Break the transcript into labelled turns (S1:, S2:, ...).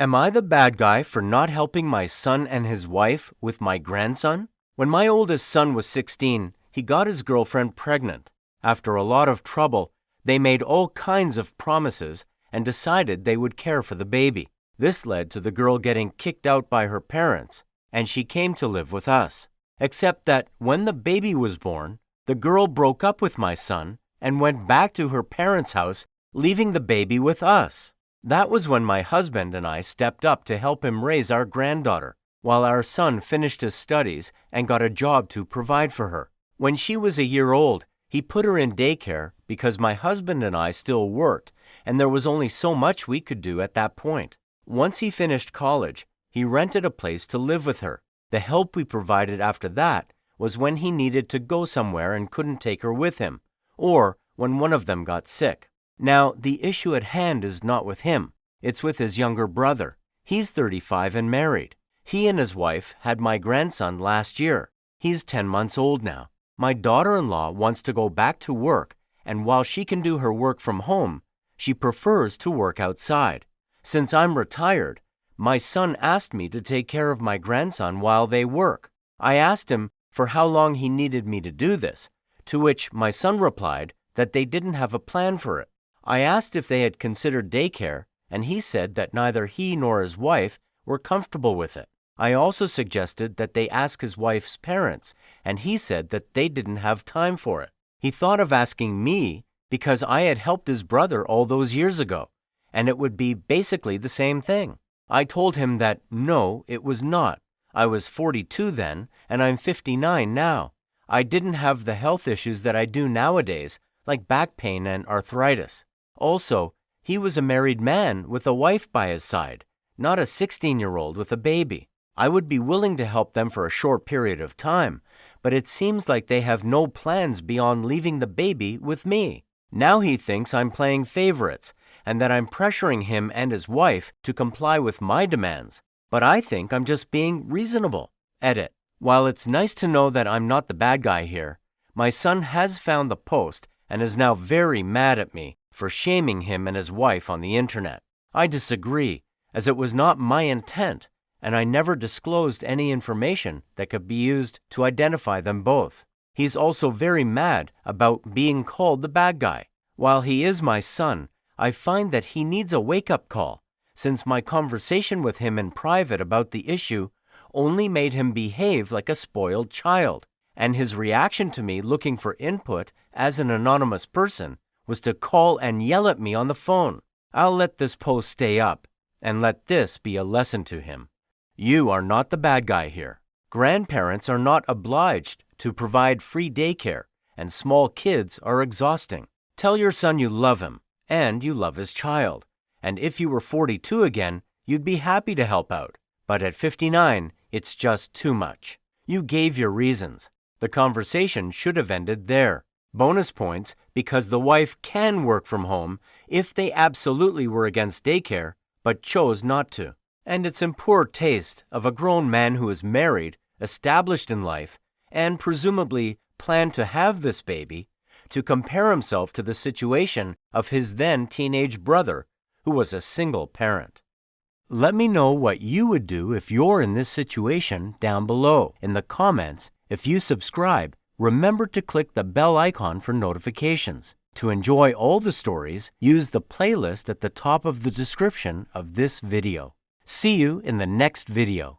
S1: Am I the bad guy for not helping my son and his wife with my grandson? When my oldest son was 16, he got his girlfriend pregnant. After a lot of trouble, they made all kinds of promises and decided they would care for the baby. This led to the girl getting kicked out by her parents, and she came to live with us. Except that when the baby was born, the girl broke up with my son and went back to her parents' house, leaving the baby with us. That was when my husband and I stepped up to help him raise our granddaughter, while our son finished his studies and got a job to provide for her. When she was a year old, he put her in daycare because my husband and I still worked, and there was only so much we could do at that point. Once he finished college, he rented a place to live with her. The help we provided after that was when he needed to go somewhere and couldn't take her with him, or when one of them got sick. Now, the issue at hand is not with him. It's with his younger brother. He's 35 and married. He and his wife had my grandson last year. He's 10 months old now. My daughter-in-law wants to go back to work, and while she can do her work from home, she prefers to work outside. Since I'm retired, my son asked me to take care of my grandson while they work. I asked him for how long he needed me to do this, to which my son replied that they didn't have a plan for it. I asked if they had considered daycare, and he said that neither he nor his wife were comfortable with it. I also suggested that they ask his wife's parents, and he said that they didn't have time for it. He thought of asking me because I had helped his brother all those years ago, and it would be basically the same thing. I told him that no, it was not. I was 42 then, and I'm 59 now. I didn't have the health issues that I do nowadays, like back pain and arthritis. Also, he was a married man with a wife by his side, not a 16-year-old with a baby. I would be willing to help them for a short period of time, but it seems like they have no plans beyond leaving the baby with me. Now he thinks I'm playing favorites and that I'm pressuring him and his wife to comply with my demands, but I think I'm just being reasonable. Edit. While it's nice to know that I'm not the bad guy here, my son has found the post and is now very mad at me for shaming him and his wife on the internet. I disagree, as it was not my intent, and I never disclosed any information that could be used to identify them both. He's also very mad about being called the bad guy. While he is my son, I find that he needs a wake-up call, since my conversation with him in private about the issue only made him behave like a spoiled child, and his reaction to me looking for input as an anonymous person was to call and yell at me on the phone. I'll let this post stay up, and let this be a lesson to him. You are not the bad guy here. Grandparents are not obliged to provide free daycare, and small kids are exhausting. Tell your son you love him, and you love his child. And if you were 42 again, you'd be happy to help out. But at 59, it's just too much. You gave your reasons. The conversation should have ended there. Bonus points because the wife can work from home if they absolutely were against daycare, but chose not to. And it's in poor taste of a grown man who is married, established in life, and presumably planned to have this baby, to compare himself to the situation of his then teenage brother, who was a single parent. Let me know what you would do if you're in this situation down below in the comments. If you subscribe, remember to click the bell icon for notifications. To enjoy all the stories, use the playlist at the top of the description of this video. See you in the next video.